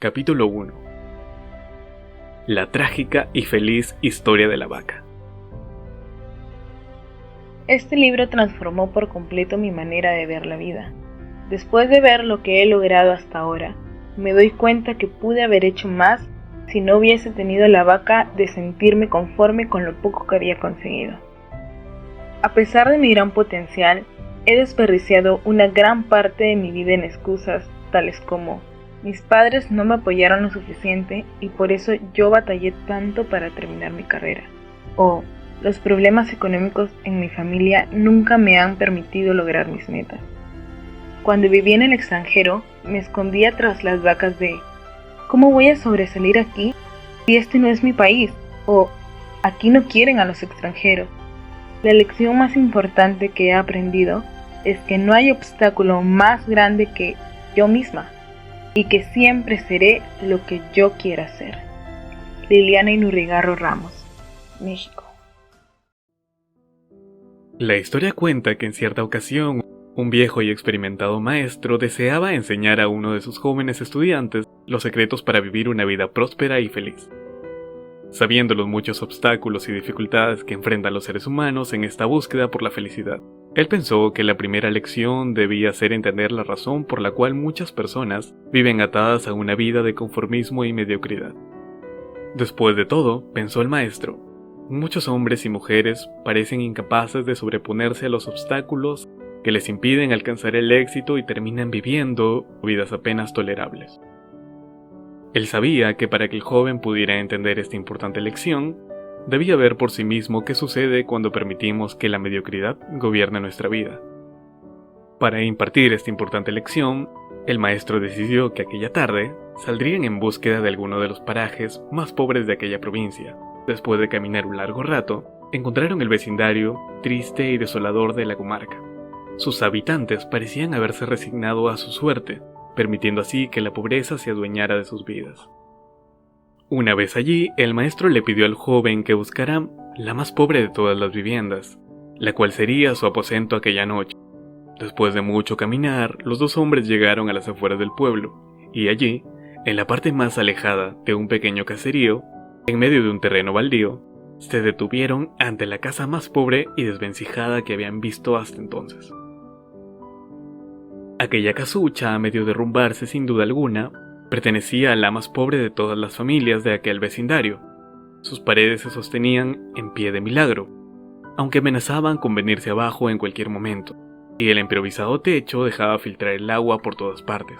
Capítulo 1. La trágica y feliz historia de la vaca. Este libro transformó por completo mi manera de ver la vida. Después de ver lo que he logrado hasta ahora, me doy cuenta que pude haber hecho más si no hubiese tenido la vaca de sentirme conforme con lo poco que había conseguido. A pesar de mi gran potencial, he desperdiciado una gran parte de mi vida en excusas tales como: mis padres no me apoyaron lo suficiente y por eso yo batallé tanto para terminar mi carrera. O los problemas económicos en mi familia nunca me han permitido lograr mis metas. Cuando viví en el extranjero, me escondía tras las vacas de: ¿cómo voy a sobresalir aquí si este no es mi país? O aquí no quieren a los extranjeros. La lección más importante que he aprendido es que no hay obstáculo más grande que yo misma, y que siempre seré lo que yo quiera ser. Liliana Inurrigarro Ramos, México. La historia cuenta que en cierta ocasión, un viejo y experimentado maestro deseaba enseñar a uno de sus jóvenes estudiantes los secretos para vivir una vida próspera y feliz. Sabiendo los muchos obstáculos y dificultades que enfrentan los seres humanos en esta búsqueda por la felicidad, él pensó que la primera lección debía ser entender la razón por la cual muchas personas viven atadas a una vida de conformismo y mediocridad. Después de todo, pensó el maestro, muchos hombres y mujeres parecen incapaces de sobreponerse a los obstáculos que les impiden alcanzar el éxito y terminan viviendo vidas apenas tolerables. Él sabía que para que el joven pudiera entender esta importante lección, debía ver por sí mismo qué sucede cuando permitimos que la mediocridad gobierne nuestra vida. Para impartir esta importante lección, el maestro decidió que aquella tarde saldrían en búsqueda de alguno de los parajes más pobres de aquella provincia. Después de caminar un largo rato, encontraron el vecindario triste y desolador de la comarca. Sus habitantes parecían haberse resignado a su suerte, permitiendo así que la pobreza se adueñara de sus vidas. Una vez allí, el maestro le pidió al joven que buscara la más pobre de todas las viviendas, la cual sería su aposento aquella noche. Después de mucho caminar, los dos hombres llegaron a las afueras del pueblo, y allí, en la parte más alejada de un pequeño caserío, en medio de un terreno baldío, se detuvieron ante la casa más pobre y desvencijada que habían visto hasta entonces. Aquella casucha, a medio derrumbarse sin duda alguna, pertenecía a la más pobre de todas las familias de aquel vecindario. Sus paredes se sostenían en pie de milagro, aunque amenazaban con venirse abajo en cualquier momento, y el improvisado techo dejaba filtrar el agua por todas partes.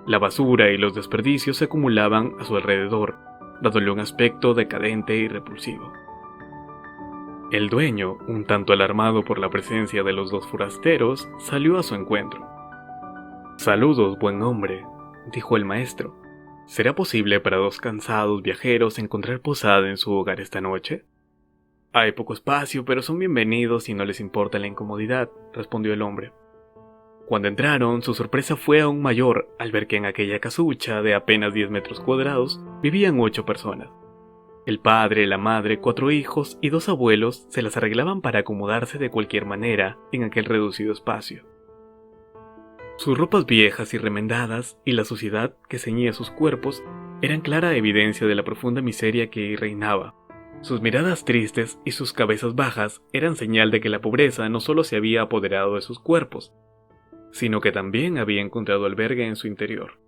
La basura y los desperdicios se acumulaban a su alrededor, dándole un aspecto decadente y repulsivo. El dueño, un tanto alarmado por la presencia de los dos forasteros, salió a su encuentro. «Saludos, buen hombre», dijo el maestro. «¿Será posible para dos cansados viajeros encontrar posada en su hogar esta noche?» «Hay poco espacio, pero son bienvenidos si no les importa la incomodidad», respondió el hombre. Cuando entraron, su sorpresa fue aún mayor al ver que en aquella casucha de apenas 10 metros cuadrados vivían 8 personas. El padre, la madre, 4 hijos y 2 abuelos se las arreglaban para acomodarse de cualquier manera en aquel reducido espacio. Sus ropas viejas y remendadas y la suciedad que ceñía sus cuerpos eran clara evidencia de la profunda miseria que ahí reinaba. Sus miradas tristes y sus cabezas bajas eran señal de que la pobreza no solo se había apoderado de sus cuerpos, sino que también había encontrado albergue en su interior.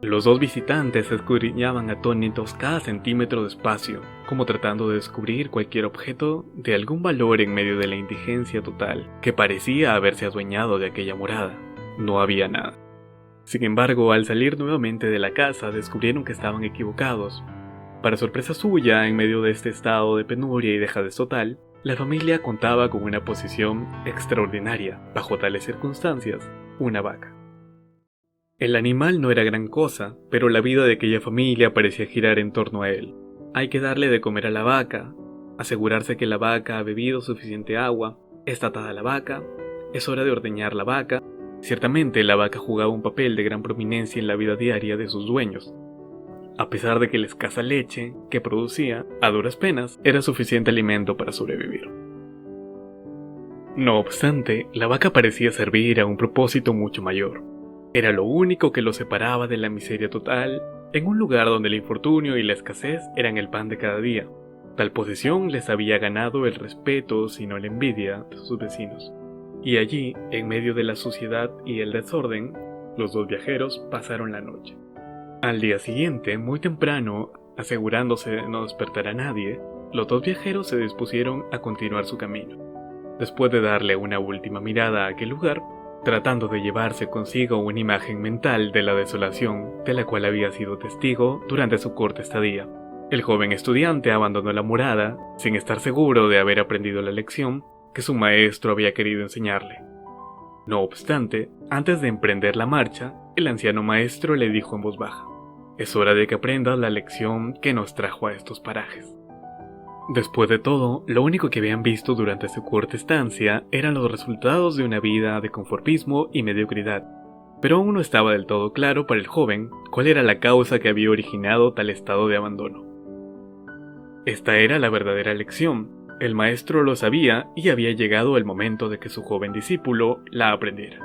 Los dos visitantes escudriñaban atónitos cada centímetro de espacio, como tratando de descubrir cualquier objeto de algún valor en medio de la indigencia total que parecía haberse adueñado de aquella morada. No había nada. Sin embargo, al salir nuevamente de la casa, descubrieron que estaban equivocados. Para sorpresa suya, en medio de este estado de penuria y dejadez total, la familia contaba con una posición extraordinaria. Bajo tales circunstancias, una vaca. El animal no era gran cosa, pero la vida de aquella familia parecía girar en torno a él. Hay que darle de comer a la vaca, asegurarse que la vaca ha bebido suficiente agua, está atada la vaca, es hora de ordeñar la vaca. Ciertamente la vaca jugaba un papel de gran prominencia en la vida diaria de sus dueños. A pesar de que la escasa leche que producía, a duras penas, era suficiente alimento para sobrevivir. No obstante, la vaca parecía servir a un propósito mucho mayor. Era lo único que los separaba de la miseria total, en un lugar donde el infortunio y la escasez eran el pan de cada día. Tal posición les había ganado el respeto, sino la envidia, de sus vecinos. Y allí, en medio de la suciedad y el desorden, los dos viajeros pasaron la noche. Al día siguiente, muy temprano, asegurándose de no despertar a nadie, los dos viajeros se dispusieron a continuar su camino. Después de darle una última mirada a aquel lugar, tratando de llevarse consigo una imagen mental de la desolación de la cual había sido testigo durante su corta estadía, el joven estudiante abandonó la morada sin estar seguro de haber aprendido la lección que su maestro había querido enseñarle. No obstante, antes de emprender la marcha, el anciano maestro le dijo en voz baja: «Es hora de que aprendas la lección que nos trajo a estos parajes». Después de todo, lo único que habían visto durante su corta estancia eran los resultados de una vida de conformismo y mediocridad, pero aún no estaba del todo claro para el joven cuál era la causa que había originado tal estado de abandono. Esta era la verdadera lección, el maestro lo sabía y había llegado el momento de que su joven discípulo la aprendiera.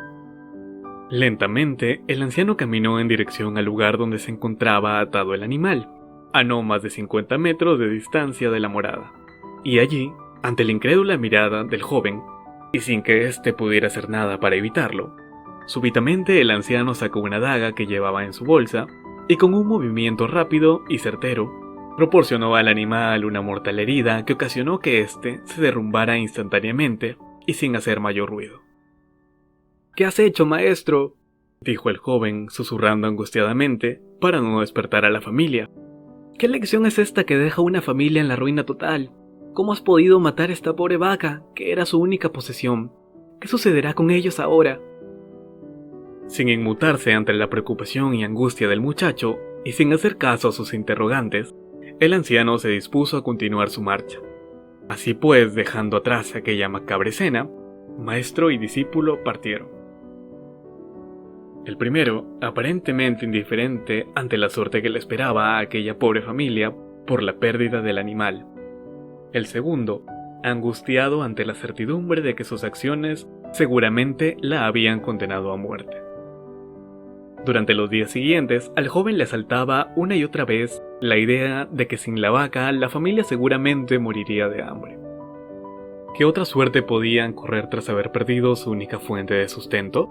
Lentamente, el anciano caminó en dirección al lugar donde se encontraba atado el animal, a no más de 50 metros de distancia de la morada. Y allí, ante la incrédula mirada del joven, y sin que éste pudiera hacer nada para evitarlo, súbitamente el anciano sacó una daga que llevaba en su bolsa, y con un movimiento rápido y certero, proporcionó al animal una mortal herida que ocasionó que éste se derrumbara instantáneamente y sin hacer mayor ruido. «¿Qué has hecho, maestro?», dijo el joven, susurrando angustiadamente para no despertar a la familia. «¿Qué lección es esta que deja una familia en la ruina total? ¿Cómo has podido matar a esta pobre vaca, que era su única posesión? ¿Qué sucederá con ellos ahora?». Sin inmutarse ante la preocupación y angustia del muchacho, y sin hacer caso a sus interrogantes, el anciano se dispuso a continuar su marcha. Así pues, dejando atrás aquella macabra escena, maestro y discípulo partieron. El primero, aparentemente indiferente ante la suerte que le esperaba a aquella pobre familia por la pérdida del animal. El segundo, angustiado ante la certidumbre de que sus acciones seguramente la habían condenado a muerte. Durante los días siguientes, al joven le asaltaba una y otra vez la idea de que sin la vaca la familia seguramente moriría de hambre. ¿Qué otra suerte podían correr tras haber perdido su única fuente de sustento?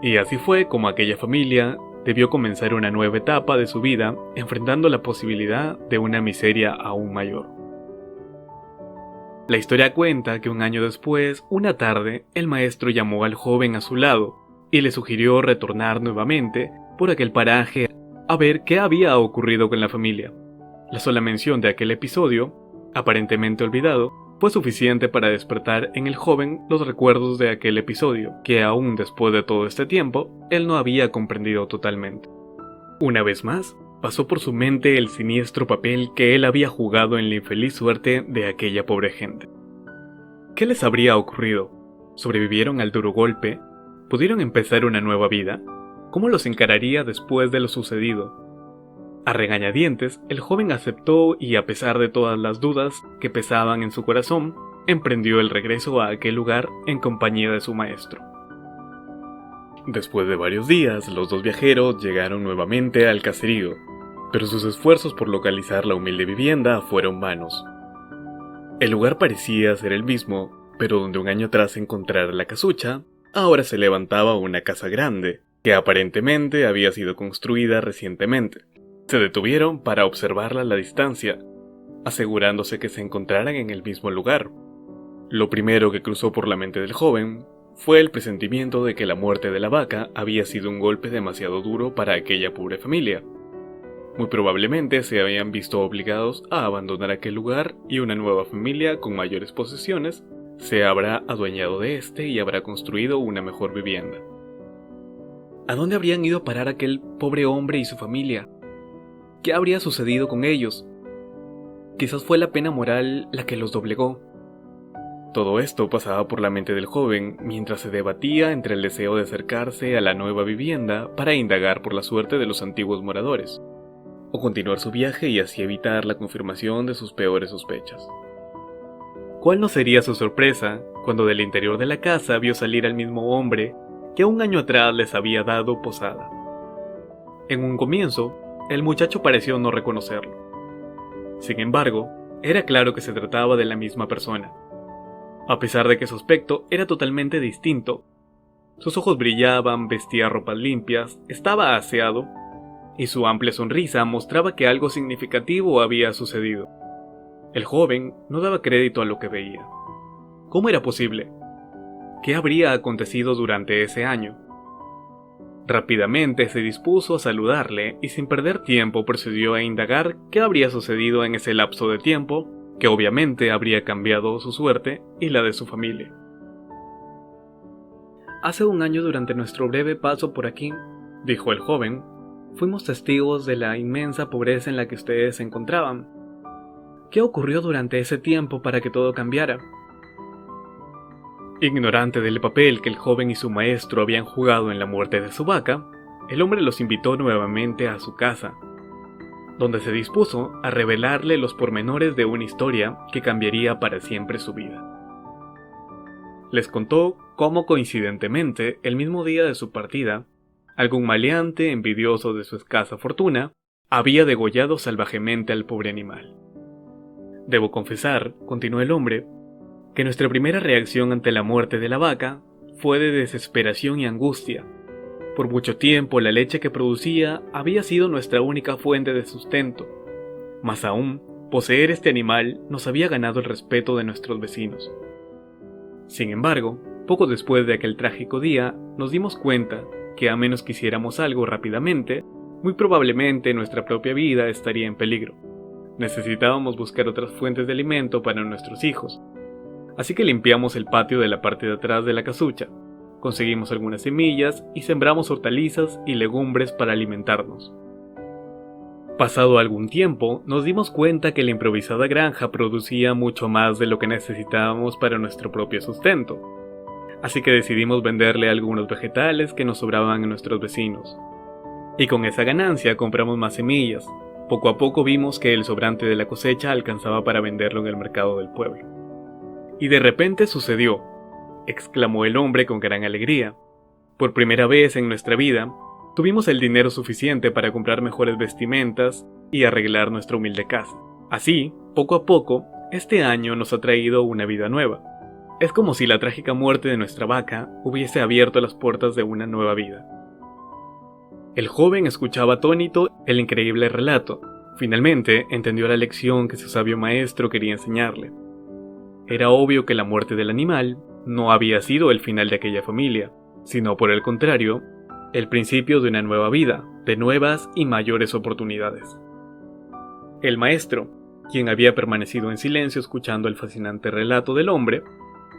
Y así fue como aquella familia debió comenzar una nueva etapa de su vida, enfrentando la posibilidad de una miseria aún mayor. La historia cuenta que un año después, una tarde, el maestro llamó al joven a su lado y le sugirió retornar nuevamente por aquel paraje a ver qué había ocurrido con la familia. La sola mención de aquel episodio, aparentemente olvidado, fue suficiente para despertar en el joven los recuerdos de aquel episodio, que aún después de todo este tiempo, él no había comprendido totalmente. Una vez más, pasó por su mente el siniestro papel que él había jugado en la infeliz suerte de aquella pobre gente. ¿Qué les habría ocurrido? ¿Sobrevivieron al duro golpe? ¿Pudieron empezar una nueva vida? ¿Cómo los encararía después de lo sucedido? A regañadientes, el joven aceptó y, a pesar de todas las dudas que pesaban en su corazón, emprendió el regreso a aquel lugar en compañía de su maestro. Después de varios días, los dos viajeros llegaron nuevamente al caserío, pero sus esfuerzos por localizar la humilde vivienda fueron vanos. El lugar parecía ser el mismo, pero donde un año atrás se encontrara la casucha, ahora se levantaba una casa grande, que aparentemente había sido construida recientemente. Se detuvieron para observarla a la distancia, asegurándose que se encontraran en el mismo lugar. Lo primero que cruzó por la mente del joven fue el presentimiento de que la muerte de la vaca había sido un golpe demasiado duro para aquella pobre familia. Muy probablemente se habían visto obligados a abandonar aquel lugar y una nueva familia con mayores posesiones se habrá adueñado de este y habrá construido una mejor vivienda. ¿A dónde habrían ido a parar aquel pobre hombre y su familia? ¿Qué habría sucedido con ellos? Quizás fue la pena moral la que los doblegó. Todo esto pasaba por la mente del joven mientras se debatía entre el deseo de acercarse a la nueva vivienda para indagar por la suerte de los antiguos moradores, o continuar su viaje y así evitar la confirmación de sus peores sospechas. ¿Cuál no sería su sorpresa cuando del interior de la casa vio salir al mismo hombre que un año atrás les había dado posada. En un comienzo, el muchacho pareció no reconocerlo. Sin embargo, era claro que se trataba de la misma persona. A pesar de que su aspecto era totalmente distinto, sus ojos brillaban, vestía ropas limpias, estaba aseado, y su amplia sonrisa mostraba que algo significativo había sucedido. El joven no daba crédito a lo que veía. ¿Cómo era posible? ¿Qué habría acontecido durante ese año? Rápidamente se dispuso a saludarle y sin perder tiempo procedió a indagar qué habría sucedido en ese lapso de tiempo que obviamente habría cambiado su suerte y la de su familia. Hace un año, durante nuestro breve paso por aquí, dijo el joven, fuimos testigos de la inmensa pobreza en la que ustedes se encontraban. ¿Qué ocurrió durante ese tiempo para que todo cambiara? Ignorante del papel que el joven y su maestro habían jugado en la muerte de su vaca, el hombre los invitó nuevamente a su casa, donde se dispuso a revelarle los pormenores de una historia que cambiaría para siempre su vida. Les contó cómo coincidentemente, el mismo día de su partida, algún maleante envidioso de su escasa fortuna había degollado salvajemente al pobre animal. Debo confesar, continuó el hombre, que nuestra primera reacción ante la muerte de la vaca fue de desesperación y angustia. Por mucho tiempo la leche que producía había sido nuestra única fuente de sustento. Más aún, poseer este animal nos había ganado el respeto de nuestros vecinos. Sin embargo, poco después de aquel trágico día, nos dimos cuenta que a menos que hiciéramos algo rápidamente, muy probablemente nuestra propia vida estaría en peligro. Necesitábamos buscar otras fuentes de alimento para nuestros hijos. Así que limpiamos el patio de la parte de atrás de la casucha, conseguimos algunas semillas y sembramos hortalizas y legumbres para alimentarnos. Pasado algún tiempo, nos dimos cuenta que la improvisada granja producía mucho más de lo que necesitábamos para nuestro propio sustento. Así que decidimos venderle algunos vegetales que nos sobraban a nuestros vecinos. Y con esa ganancia compramos más semillas. Poco a poco vimos que el sobrante de la cosecha alcanzaba para venderlo en el mercado del pueblo. Y de repente sucedió, exclamó el hombre con gran alegría. Por primera vez en nuestra vida, tuvimos el dinero suficiente para comprar mejores vestimentas y arreglar nuestra humilde casa. Así, poco a poco, este año nos ha traído una vida nueva. Es como si la trágica muerte de nuestra vaca hubiese abierto las puertas de una nueva vida. El joven escuchaba atónito el increíble relato. Finalmente entendió la lección que su sabio maestro quería enseñarle. Era obvio que la muerte del animal no había sido el final de aquella familia, sino por el contrario, el principio de una nueva vida, de nuevas y mayores oportunidades. El maestro, quien había permanecido en silencio escuchando el fascinante relato del hombre,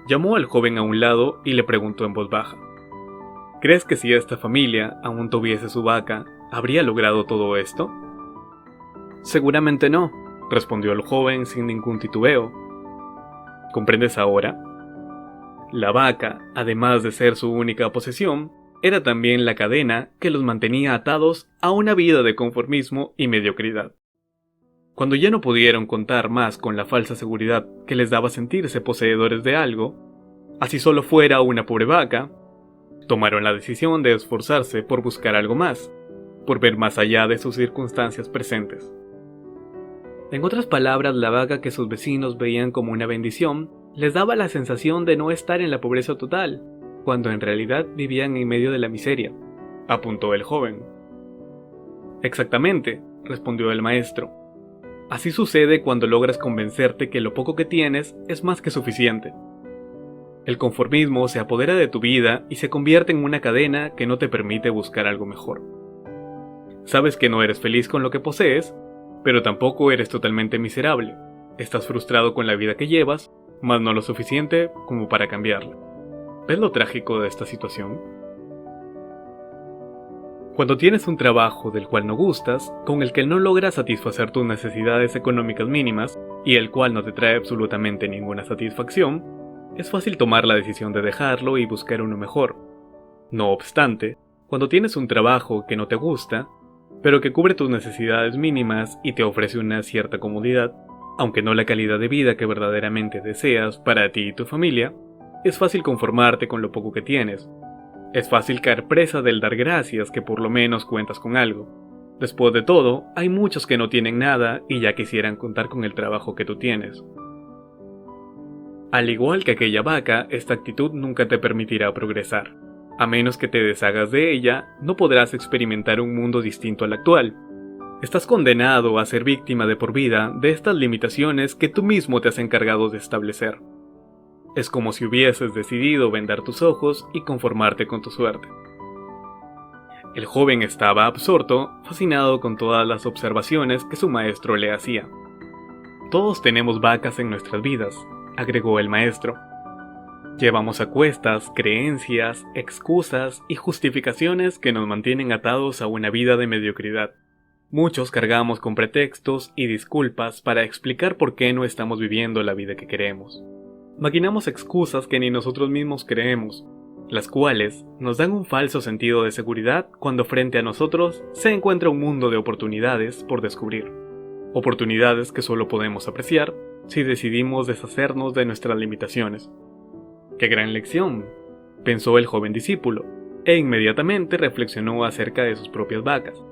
llamó al joven a un lado y le preguntó en voz baja: ¿Crees que si esta familia aún tuviese su vaca, habría logrado todo esto? Seguramente no, respondió el joven sin ningún titubeo. ¿Comprendes ahora? La vaca, además de ser su única posesión, era también la cadena que los mantenía atados a una vida de conformismo y mediocridad. Cuando ya no pudieron contar más con la falsa seguridad que les daba sentirse poseedores de algo, así solo fuera una pobre vaca, tomaron la decisión de esforzarse por buscar algo más, por ver más allá de sus circunstancias presentes. En otras palabras, la vaca que sus vecinos veían como una bendición les daba la sensación de no estar en la pobreza total, cuando en realidad vivían en medio de la miseria, apuntó el joven. Exactamente, respondió el maestro. Así sucede cuando logras convencerte que lo poco que tienes es más que suficiente. El conformismo se apodera de tu vida y se convierte en una cadena que no te permite buscar algo mejor. Sabes que no eres feliz con lo que posees, pero tampoco eres totalmente miserable. Estás frustrado con la vida que llevas, mas no lo suficiente como para cambiarla. ¿Ves lo trágico de esta situación? Cuando tienes un trabajo del cual no gustas, con el que no logras satisfacer tus necesidades económicas mínimas y el cual no te trae absolutamente ninguna satisfacción, es fácil tomar la decisión de dejarlo y buscar uno mejor. No obstante, cuando tienes un trabajo que no te gusta, pero que cubre tus necesidades mínimas y te ofrece una cierta comodidad, aunque no la calidad de vida que verdaderamente deseas para ti y tu familia, es fácil conformarte con lo poco que tienes. Es fácil caer presa del dar gracias que por lo menos cuentas con algo. Después de todo, hay muchos que no tienen nada y ya quisieran contar con el trabajo que tú tienes. Al igual que aquella vaca, esta actitud nunca te permitirá progresar. A menos que te deshagas de ella, no podrás experimentar un mundo distinto al actual. Estás condenado a ser víctima de por vida de estas limitaciones que tú mismo te has encargado de establecer. Es como si hubieses decidido vendar tus ojos y conformarte con tu suerte. El joven estaba absorto, fascinado con todas las observaciones que su maestro le hacía. Todos tenemos vacas en nuestras vidas, agregó el maestro. Llevamos a cuestas creencias, excusas y justificaciones que nos mantienen atados a una vida de mediocridad. Muchos cargamos con pretextos y disculpas para explicar por qué no estamos viviendo la vida que queremos. Maquinamos excusas que ni nosotros mismos creemos, las cuales nos dan un falso sentido de seguridad cuando frente a nosotros se encuentra un mundo de oportunidades por descubrir. Oportunidades que solo podemos apreciar si decidimos deshacernos de nuestras limitaciones. ¡Qué gran lección!, pensó el joven discípulo, e inmediatamente reflexionó acerca de sus propias vacas.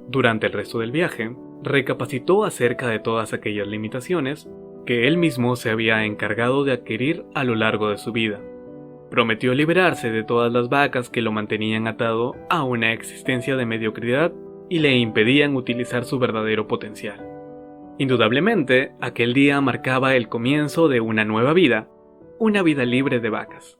Durante el resto del viaje, recapacitó acerca de todas aquellas limitaciones que él mismo se había encargado de adquirir a lo largo de su vida. Prometió liberarse de todas las vacas que lo mantenían atado a una existencia de mediocridad y le impedían utilizar su verdadero potencial. Indudablemente, aquel día marcaba el comienzo de una nueva vida, una vida libre de vacas.